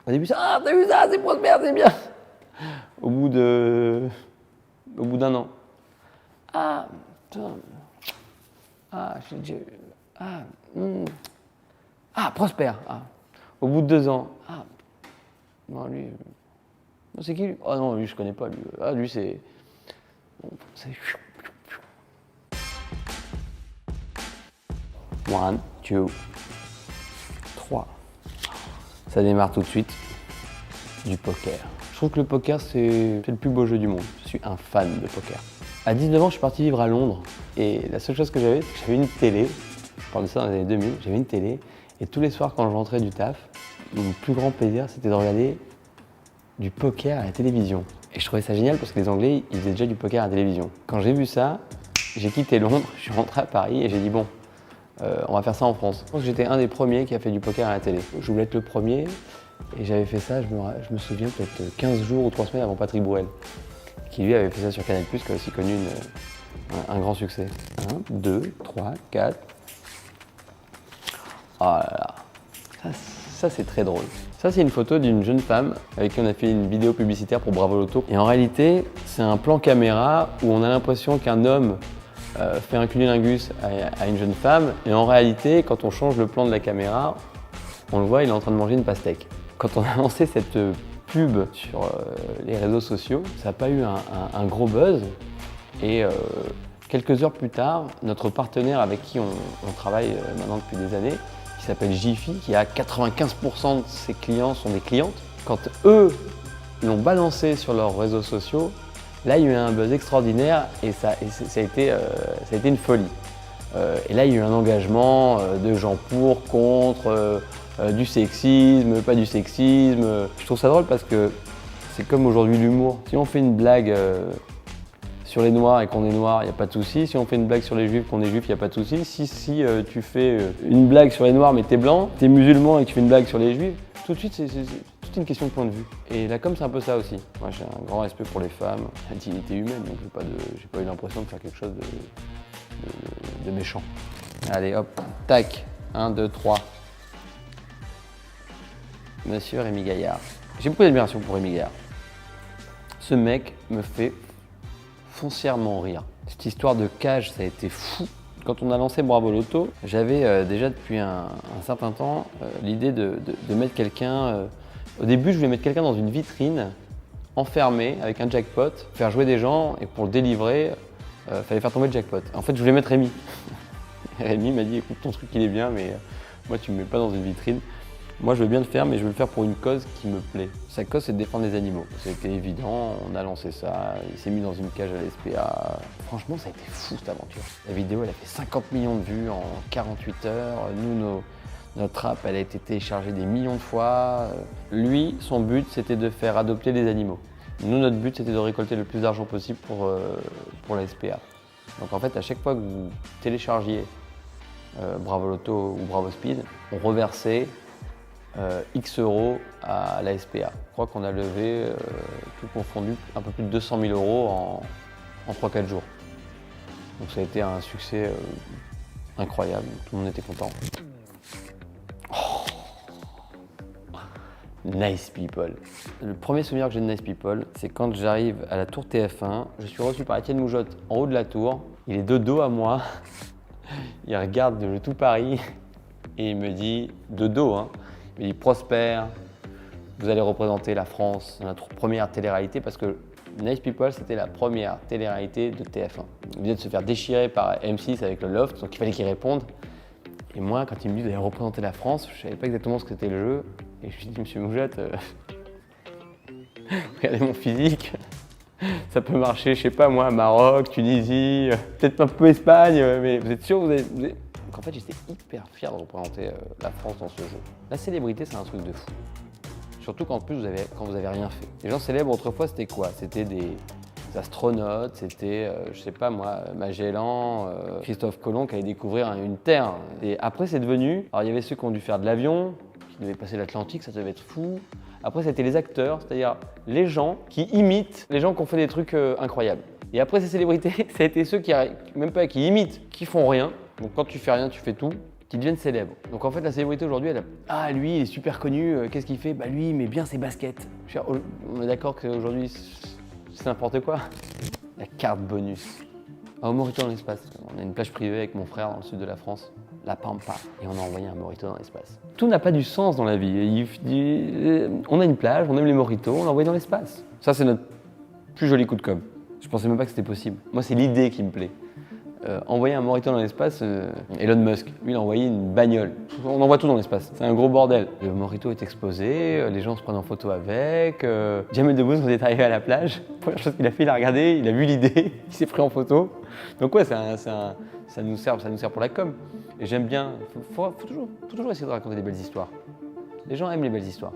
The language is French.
Au début, ah, t'as vu ça, c'est Prosper, c'est bien. Au bout d'un an, ah, putain, ah, ah, Prosper. Ah. Au bout de 2 ans, ah, non, lui, c'est qui lui? Ah non, lui, je connais pas, lui. Ah, lui, c'est. Bon, c'est. 1, 2, 3. Ça démarre tout de suite. Du poker. Je trouve que le poker, c'est le plus beau jeu du monde. Je suis un fan de poker. À 19 ans, je suis parti vivre à Londres. Et la seule chose que j'avais, c'est que j'avais une télé. Je parle de ça dans les années 2000. J'avais une télé. Et tous les soirs, quand je rentrais du taf, mon plus grand plaisir, c'était de regarder du poker à la télévision. Et je trouvais ça génial parce que les Anglais, ils faisaient déjà du poker à la télévision. Quand j'ai vu ça, j'ai quitté Londres, je suis rentré à Paris et j'ai dit bon, on va faire ça en France. Je pense que j'étais un des premiers qui a fait du poker à la télé. Je voulais être le premier et j'avais fait ça, je me souviens, peut-être 15 jours ou 3 semaines avant Patrick Bruel, qui lui avait fait ça sur Canal+, qui a aussi connu un grand succès. 1, 2, 3, 4. Oh là là, ça c'est très drôle. Ça c'est une photo d'une jeune femme avec qui on a fait une vidéo publicitaire pour Bravo Loto. Et en réalité, c'est un plan caméra où on a l'impression qu'un homme fait un cunnilingus à une jeune femme. Et en réalité, quand on change le plan de la caméra, on le voit, il est en train de manger une pastèque. Quand on a lancé cette pub sur les réseaux sociaux, ça n'a pas eu un gros buzz. Et quelques heures plus tard, notre partenaire avec qui on travaille maintenant depuis des années, qui s'appelle Jiffy, qui a 95% de ses clients sont des clientes. Quand eux l'ont balancé sur leurs réseaux sociaux, là il y a eu un buzz extraordinaire et ça a été une folie. Et là il y a eu un engagement de gens pour, contre, du sexisme, pas du sexisme. Je trouve ça drôle parce que c'est comme aujourd'hui l'humour. Si on fait une blague sur les noirs et qu'on est noir, il n'y a pas de souci. Si on fait une blague sur les juifs, qu'on est juif, il n'y a pas de souci. Si tu fais une blague sur les noirs mais t'es blanc, t'es musulman et que tu fais une blague sur les juifs, tout de suite c'est toute une question de point de vue. Et la com c'est un peu ça aussi. Moi j'ai un grand respect pour les femmes, la dignité humaine, donc j'ai pas eu l'impression de faire quelque chose de méchant. Allez hop, tac, 1, 2, 3. Monsieur Rémi Gaillard. J'ai beaucoup d'admiration pour Rémi Gaillard. Ce mec me fait foncièrement rire. Cette histoire de cage, ça a été fou. Quand on a lancé Bravo Loto, j'avais déjà depuis un certain temps l'idée de mettre quelqu'un... au début, je voulais mettre quelqu'un dans une vitrine, enfermé, avec un jackpot, faire jouer des gens, et pour le délivrer, fallait faire tomber le jackpot. En fait, je voulais mettre Rémi. Rémi m'a dit, écoute, ton truc, il est bien, mais moi, tu me mets pas dans une vitrine. Moi, je veux bien le faire, mais je veux le faire pour une cause qui me plaît. Sa cause, c'est de défendre les animaux. C'était évident, on a lancé ça, il s'est mis dans une cage à la SPA. Franchement, ça a été fou, cette aventure. La vidéo, elle a fait 50 millions de vues en 48 heures. Nous, notre app, elle a été téléchargée des millions de fois. Lui, son but, c'était de faire adopter les animaux. Nous, notre but, c'était de récolter le plus d'argent possible pour la SPA. Donc en fait, à chaque fois que vous téléchargiez Bravo Loto ou Bravo Speed, on reversait X euros à la SPA. Je crois qu'on a levé, tout confondu, un peu plus de 200 000 euros en 3-4 jours. Donc ça a été un succès incroyable, tout le monde était content. Oh. Nice People. Le premier souvenir que j'ai de Nice People, c'est quand j'arrive à la tour TF1, je suis reçu par Étienne Moujotte en haut de la tour, il est de dos à moi, il regarde le tout Paris et il me dit, de dos, hein, il me dit Prosper, vous allez représenter la France dans notre première télé-réalité parce que Nice People, c'était la première télé-réalité de TF1. Il venait de se faire déchirer par M6 avec le Loft, donc il fallait qu'il réponde. Et moi, quand il me dit vous allez représenter la France, je ne savais pas exactement ce que c'était le jeu. Et je lui ai dit, monsieur Moujotte, regardez mon physique, ça peut marcher, je sais pas moi, Maroc, Tunisie, peut-être un peu Espagne, mais vous êtes sûr vous êtes... Donc en fait, j'étais hyper fier de représenter la France dans ce jeu. La célébrité, c'est un truc de fou. Surtout quand vous avez rien fait. Les gens célèbres autrefois, c'était quoi? C'était des astronautes, c'était, je sais pas moi, Magellan, Christophe Colomb qui allait découvrir une terre. Et après, c'est devenu... Alors il y avait ceux qui ont dû faire de l'avion, qui devaient passer l'Atlantique, ça devait être fou. Après, c'était les acteurs, c'est-à-dire les gens qui imitent les gens qui ont fait des trucs incroyables. Et après, ces célébrités, ça a été ceux qui, même pas qui imitent, qui font rien. Donc quand tu fais rien, tu fais tout. qui deviennent célèbres. Donc en fait, la célébrité aujourd'hui, ah lui, il est super connu, qu'est-ce qu'il fait? Bah lui, il met bien ses baskets. On est d'accord qu'aujourd'hui, c'est n'importe quoi. La carte bonus. Un mojito dans l'espace. On a une plage privée avec mon frère dans le sud de la France, la Pampa, et on a envoyé un mojito dans l'espace. Tout n'a pas du sens dans la vie. On a une plage, on aime les mojitos, on l'a envoyé dans l'espace. Ça, c'est notre plus joli coup de com'. Je pensais même pas que c'était possible. Moi, c'est l'idée qui me plaît. Envoyer un mojito dans l'espace, Elon Musk, lui, il a envoyé une bagnole. On envoie tout dans l'espace. C'est un gros bordel. Le mojito est exposé, les gens se prennent en photo avec. Jamel Debbouze, quand il est arrivé à la plage, la première chose qu'il a fait, il a regardé, il a vu l'idée, il s'est pris en photo. Donc ouais, ça nous sert pour la com. Et j'aime bien. Faut toujours essayer de raconter des belles histoires. Les gens aiment les belles histoires.